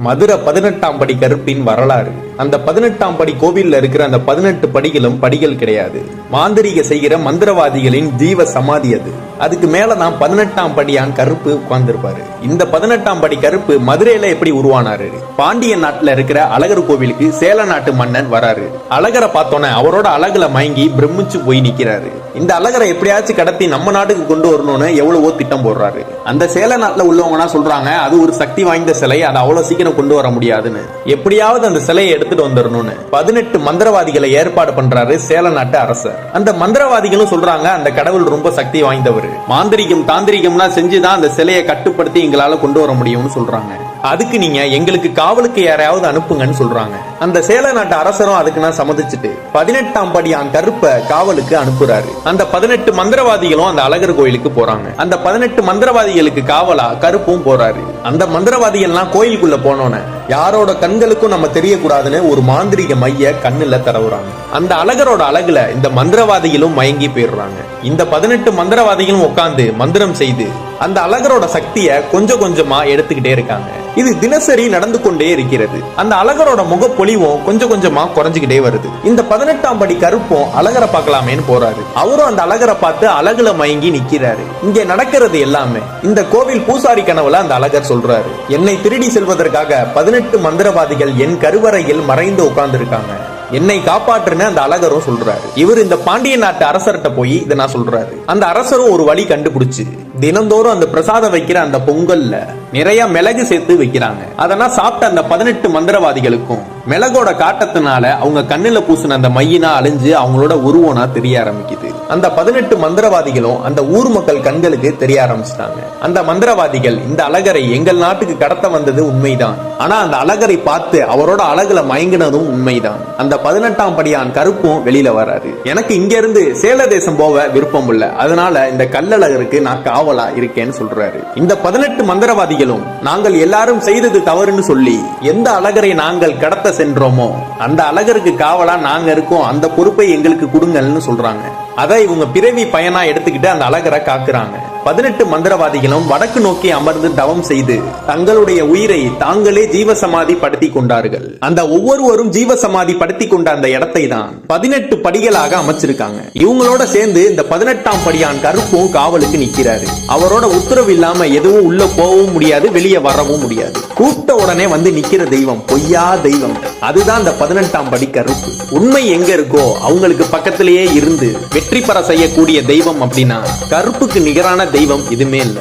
மதுரை 18ஆம் படி கருப்பின் வரலாறு. அந்த 18ஆம் படி கோவில்ல இருக்கிற அந்த 18 படிகளும் படிகள் கிடையாது. மாந்திரிக செய்கிற மந்திரவாதிகளின் ஜீவ சமாதி அது. அதுக்கு மேலதான் 18ஆம் படியான் கருப்பு உட்கார்ந்துருப்பாரு. இந்த 18ஆம் படி கருப்பு மதுரையில எப்படி உருவானாரு? பாண்டிய நாட்டுல இருக்கிற அழகர் கோவிலுக்கு சேல நாட்டு மன்னன் வராரு. அழகரை பார்த்தோன்னே அவரோட அழகுல மயங்கி பிரமிச்சு போய் நிக்கிறாரு. இந்த அழகரை எப்படியாச்சும் கடத்தி நம்ம நாட்டுக்கு கொண்டு வரணும்னு எவ்வளவோ திட்டம் போடுறாரு. அந்த சேல நாட்டுல உள்ளவங்கன்னா சொல்றாங்க அது ஒரு சக்தி வாய்ந்த சிலை, அதை அவ்வளவு சீக்கிரம் கொண்டு வர முடியாதுன்னு. எப்படியாவது அந்த சிலையை எடுத்துட்டு வந்துடணும்னு 18 மந்திரவாதிகளை ஏற்பாடு பண்றாரு சேல நாட்டு அரசர். அந்த மந்திரவாதிகளும் சொல்றாங்க அந்த கடவுள் ரொம்ப சக்தி வாய்ந்தவர், மாந்திரிகம் தாந்திரிகம்னா செஞ்சுதான் அந்த சிலையை கட்டுப்படுத்தி எங்களால கொண்டு வர முடியும்னு சொல்றாங்க. அதுக்கு நீங்க எங்களுக்கு காவலுக்கு யாரையாவது அனுப்புங்கன்னு சொல்றாங்க. அந்த சேல நாட்டு அரசரும் அதுக்கு நான் சம்மதிச்சுட்டு 18ஆம் படியான் கருப்பை காவலுக்கு அனுப்புறாரு. அந்த 18 மந்திரவாதிகளும் அந்த அழகர் கோயிலுக்கு போறாங்க. அந்த 18 மந்திரவாதிகளுக்கு காவலா கருப்பும் போறாரு. அந்த மந்திரவாதிகள்லாம் கோயிலுக்குள்ள போனோன்னு யாரோட கண்களுக்கும் நம்ம தெரியக்கூடாதுன்னு ஒரு மாந்திரிக மைய கண்ணுல தடவுறாங்க. அந்த அழகரோட அழகுல இந்த மந்திரவாதிகளும் மயங்கி போயிடுறாங்க. இந்த 18 மந்திரவாதிகளும் உட்கார்ந்து மந்திரம் செய்து அந்த அழகரோட சக்தியை கொஞ்சம் கொஞ்சமா எடுத்துக்கிட்டே இருக்காங்க. இது தினசரி நடந்து கொண்டே இருக்கிறது. அந்த அழகரோட முகப்பொலிவும் கொஞ்சம் கொஞ்சமா குறைஞ்சுக்கிட்டே வருது. இந்த 18ஆம் படி கருப்பும் அழகரை பார்க்கலாமேன்னு போறாரு. அவரும் அந்த அழகரை பார்த்து அழகுல மயங்கி நிக்கிறாரு. இங்க நடக்கிறது எல்லாமே இந்த கோவில் பூசாரி கனவுல அந்த அழகர் சொல்றாரு, என்னை திருடி செல்வதற்காக 18 மந்திரவாதிகள் என் கருவறையில் மறைந்து உட்கார்ந்து இருக்காங்க, என்னை காப்பாற்றுன்னு அந்த அழகரும் சொல்றாரு. இவர் இந்த பாண்டிய நாட்டு அரசர்கிட்ட போய் இதை நான் சொல்றாரு. அந்த அரசரும் ஒரு வழி கண்டுபிடிச்சு தினந்தோறும் அந்த பிரசாதம் வைக்கிற அந்த பொங்கல்ல நிறைய மிளகு சேர்த்து வைக்கிறாங்க. அதெல்லாம் சாப்பிட்ட அந்த 18 மந்திரவாதிகளுக்கும் மிளகோட காட்டத்தினால அவங்க கண்ணுல பூசின அந்த மையினா அழிஞ்சு அவங்களோட உருவனா தெரிய ஆரம்பிக்குது. அந்த 18 மந்திரவாதிகளும் அந்த ஊர் மக்கள் கண்களுக்கு தெரிய ஆரம்பிச்சிட்டாங்க. அந்த மந்திரவாதிகள் இந்த அழகரை எங்கள் நாட்டுக்கு கடத்த வந்தது உண்மைதான், ஆனா அந்த அழகரை பார்த்து அவரோட அழகுல மயங்கினதும் உண்மைதான். அந்த 18ஆம் படியான் கருப்பும் வெளியில வராரு. எனக்கு இங்க இருந்து சேல தேசம் போக விருப்பம் இல்ல, அதனால இந்த கல்லழகருக்கு நான் காவலா இருக்கேன்னு சொல்றாரு. இந்த 18 மந்திரவாதிகளும் நாங்கள் எல்லாரும் செய்தது தவறுன்னு சொல்லி எந்த அழகரை நாங்கள் கடத்த சென்றோமோ அந்த அழகருக்கு காவலா நாங்க இருக்கோம், அந்த பொறுப்பை எங்களுக்கு கொடுங்கன்னு சொல்றாங்க. அதை இவங்க பிறவி பயனா எடுத்துக்கிட்டு அந்த அழகரை காக்குறாங்க. 18 மந்திரவாதிகளும் வடக்கு நோக்கி அமர்ந்து தவம் செய்து தங்களுடைய உயிரை தாங்களே ஜீவசமாதி படுத்தி கொண்டார்கள். அந்த ஒவ்வொருவரும் ஜீவசமாதி படுத்தி கொண்ட அந்த இடத்தை தான் 18 படிகளாக அமைச்சிருக்காங்க. இவங்களோட சேர்ந்து இந்த 18ஆம் படியான் கருப்பும் காவலுக்கு நிக்கிறாரு. அவரோட உத்தரவு இல்லாம எதுவும் உள்ள போகவும் முடியாது, வெளியே வரவும் முடியாது. கூப்பிட்ட உடனே வந்து நிக்கிற தெய்வம் பொய்யா தெய்வம், அதுதான் இந்த 18ஆம் படி கருப்பு. உண்மை எங்க இருக்கோ அவங்களுக்கு பக்கத்திலேயே இருந்து வெற்றி பெற செய்யக்கூடிய தெய்வம் அப்படின்னா கருப்புக்கு நிகரான தெய்வம் எதுவுமே இல்ல.